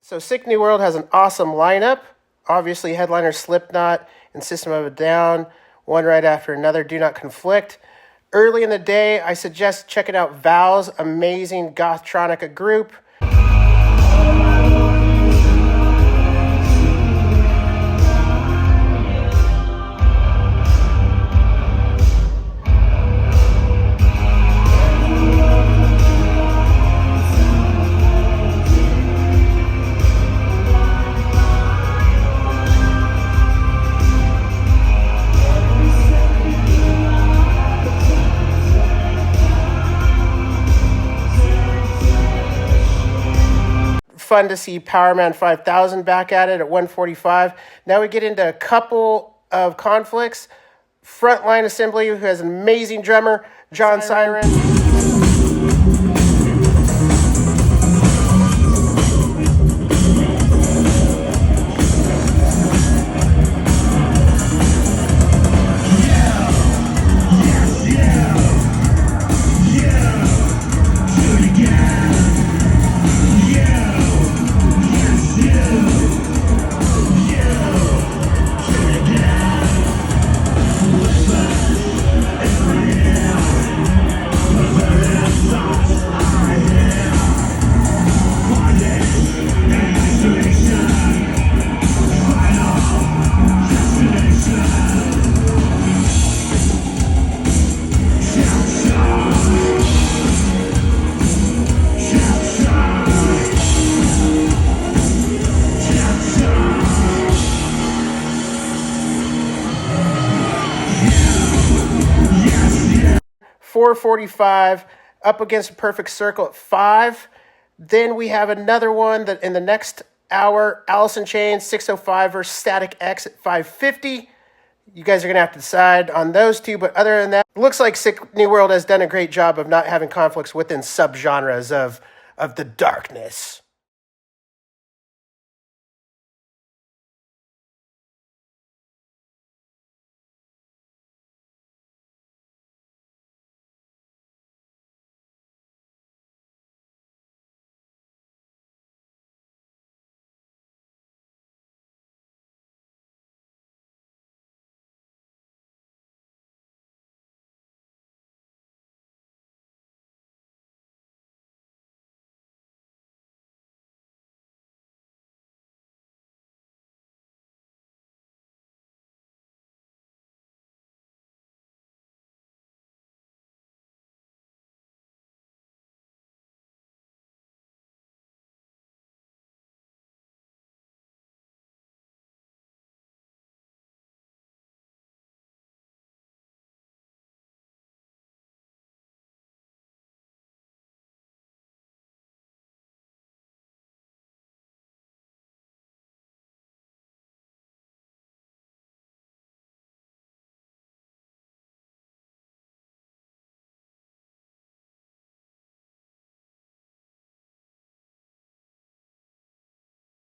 So Sick New World has an awesome lineup. Obviously, headliner Slipknot and System of a Down, one right after another, do not conflict. Early in the day, I suggest checking out VOWWS, amazing gothtronica group. Fun to see Powerman 5000 back at it at 145. Now we get into a couple of conflicts. Frontline Assembly, who has an amazing drummer, John Siren. 445, up against a perfect circle at 5. Then we have another one that in the next hour, Alice in Chains 605 versus Static X at 550. You guys are going to have to decide on those two, but other than that, it looks like Sick New World has done a great job of not having conflicts within subgenres of the darkness.